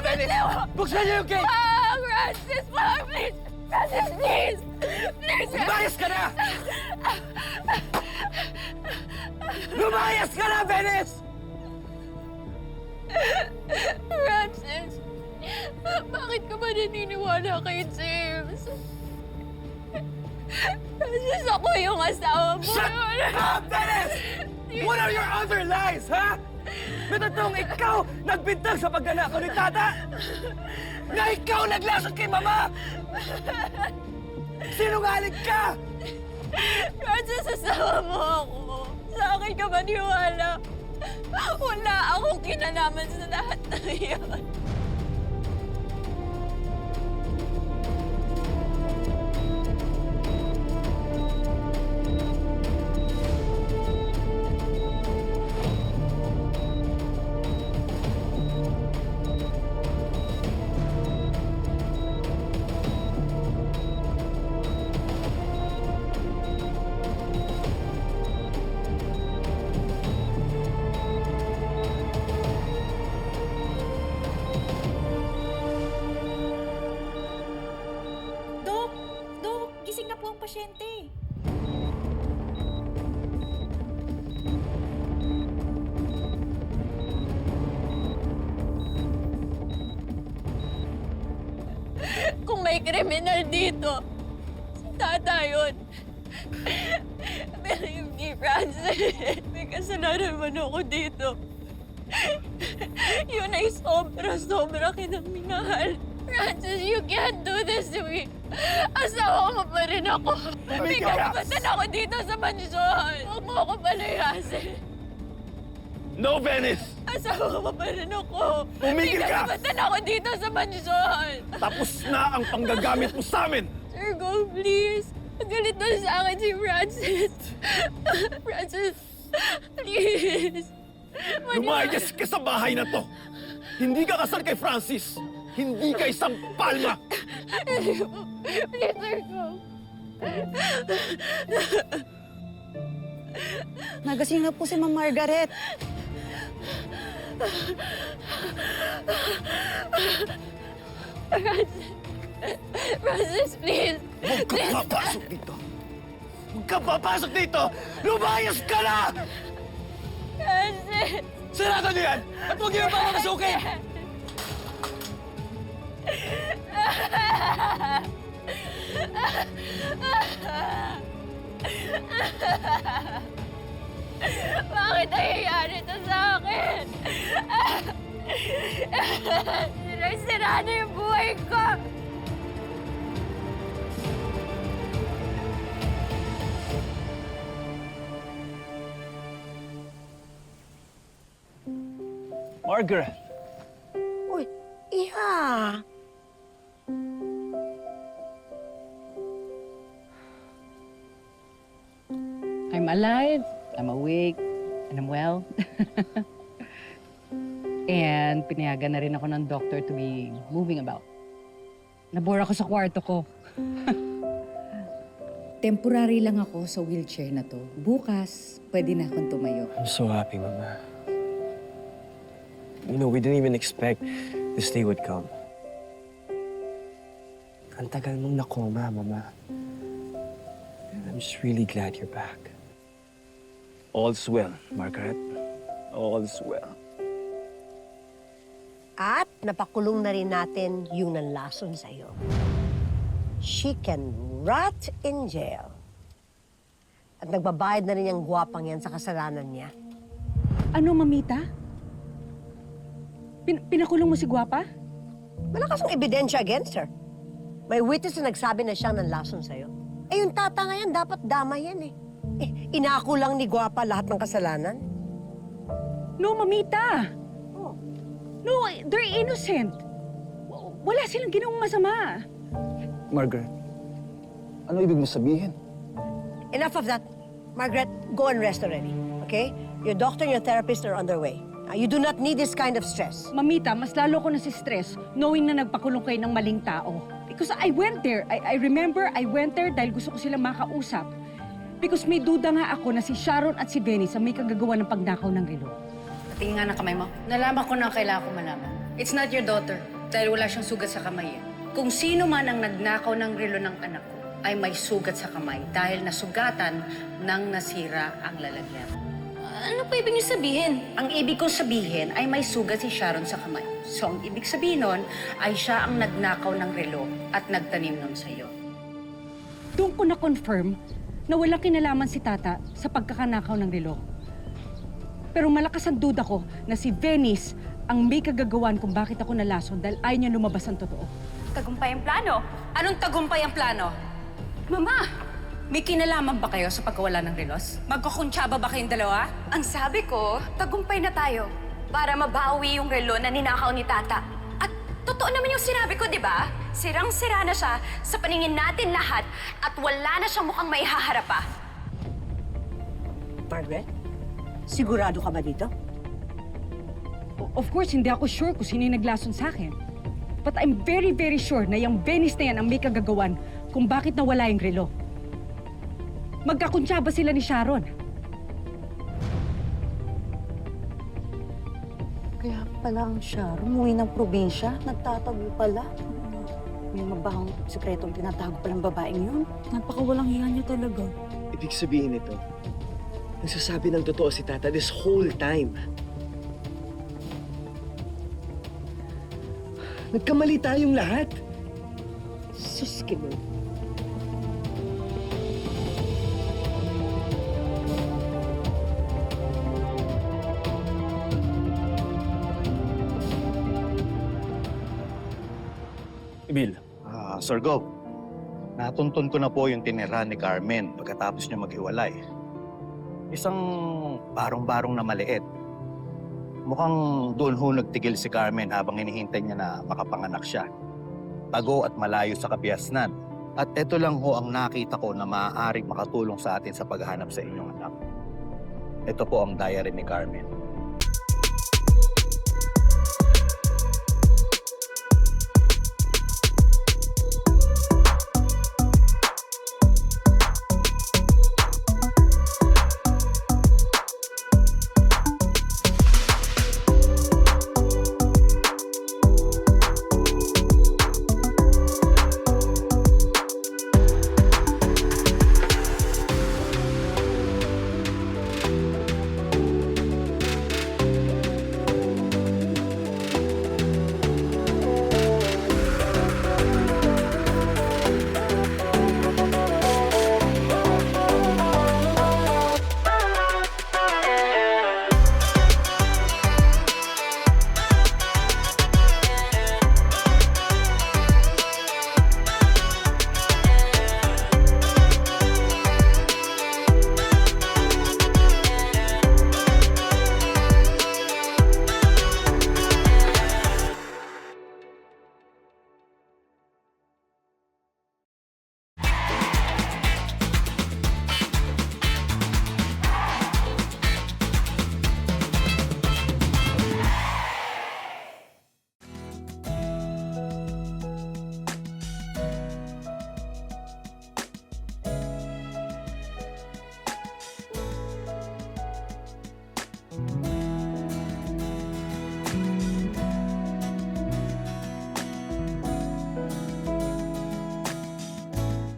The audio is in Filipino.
Venice! Buksan niyo yung gate! Francis, wag, please! Francis, please! Please! Lumayas ka na! Lumayas ka na, Venice! Francis, bakit ka ba naniniwala kay James? Francis, ako yung asawa mo. Shut up, Venice! What are your other lies, ha? Na totoong ikaw nagbintang sa pagnanakaw ni Tata? Na ikaw naglasot kay Mama? Sinungaling ka! Francis, asawa mo ako. Sa akin ka maniwala. Wala akong kinalaman sa lahat na iyon. Dok, gising na po ang pasyente. Kung may kriminal dito, si Tata yun. Believe me, Francis. May kasalanan man ako dito. Yun ay sobra-sobra kitang minahal. Francis, you can't do this to me. Asawa mo pa rin ako. May karapatan ako dito sa mansyon. Huwag mo ako palayasin. No, Venice! Asawa mo pa rin ako. Tumigil May ka! karapatan ako dito sa mansyon. Tapos na ang panggagamit mo sa amin! Sir, go, please. Galit na sa akin si Francis. Francis, please. Lumayas ka sa bahay na to! Hindi ka kasal kay Francis! Hindi ka isang palma! Please, sir, go. Nagasing na po si Ma'am Margaret. Francis, please. Huwag ka papasok dito! Huwag ka papasok dito! Lumayas ka na! Francis. Sarado niyo yan! At huwag niyo pa mamasukin! Bakit nangyayari ito sa akin? Sira na yung buhay ko. Margaret! Uy, Iha! I'm alive, I'm awake, and I'm well. And pinayagan na rin ako ng doctor to be moving about. Nabore ako sa kwarto ko. Temporary lang ako sa wheelchair na to. Bukas, pwede na akong tumayo. I'm so happy, Mama. You know, we didn't even expect this day would come. Ang tagal mong nakoma, Mama. And I'm just really glad you're back. All's well, Margaret. All's well. At napakulong na rin natin yung nanlason sa'yo. She can rot in jail. At nagbabayad na rin yung gwapang yan sa kasalanan niya. Ano, mamita? Pinakulong mo si Guapa? Malakas ang ebidensya against her. May witness na nagsabi na siyang nanlason sa'yo. Eh, yung Tata nga yan, dapat damay yan eh. Inako lang ni Gwapa lahat ng kasalanan. No, mamita! Oh. No, they're innocent. Wala silang ginawang masama. Margaret, ano ibig mo sabihin? Enough of that. Margaret, go and rest already, okay? Your doctor and your therapist are on their way. You do not need this kind of stress. Mamita, mas lalo ko nasi-stress knowing na nagpakulong kayo ng maling tao. Because I went there. I remember I went there dahil gusto ko silang makausap. Because may duda nga ako na si Sharon at si Benny sa may kagagawa ng pagnakaw ng relo. Tingin nga ng kamay mo. Nalaman ko na ang kailangan ko malaman. It's not your daughter. Dahil wala siyang sugat sa kamay eh. Kung sino man ang nagnakaw ng relo ng anak ko, ay may sugat sa kamay dahil nasugatan nang nasira ang lalagyan. Ano pa ibig niyo sabihin? Ang ibig kong sabihin ay may sugat si Sharon sa kamay. So ang ibig sabihin nun ay siya ang nagnakaw ng relo at nagtanim nun sa'yo. Doon ko na-confirm na walang kinalaman si Tata sa pagkakanakaw ng relo. Pero malakas ang duda ko na si Venice ang may kagagawan kung bakit ako nalason dahil ayaw niya lumabas ang totoo. Tagumpay ang plano. Anong tagumpay ang plano? Mama, May kinalaman ba kayo sa pagkawala ng relos? Magkukuntsaba ba kayong dalawa? ang sabi ko, tagumpay na tayo para mabawi yung relo na ninakaw ni Tata. At totoo naman yung sinabi ko, di ba? Sirang-sira na siya sa paningin natin lahat at wala na siyang mukhang maihaharap pa. Margaret, sigurado ka ba dito? Of course, hindi ako sure kung sino yung naglason sa akin. But I'm very, very sure na yung Venice na yan ang may kagagawan kung bakit nawala yung relo. Magkakuntsaba sila ni Sharon. Kaya pala ang Sharon, umuwi ng probinsya, nagtatago pala. May mabahang sekretong tinatago palang babaeng yun. Napakawalang hiya niya talaga. Ibig sabihin nito, nagsasabi ng totoo si Tata this whole time. Nagkamali tayong lahat. Sus, Kimo. Emil, Sir Gov, natuntun ko na po yung tinira ni Carmen pagkatapos niya maghiwalay. Isang barong-barong na maliit. Mukhang doon ho nagtigil si Carmen habang hinihintay niya na makapanganak siya. Tago at malayo sa kabiasnan. At ito lang ho ang nakita ko na maaaring makatulong sa atin sa paghahanap sa inyong anak. Ito po ang diary ni Carmen.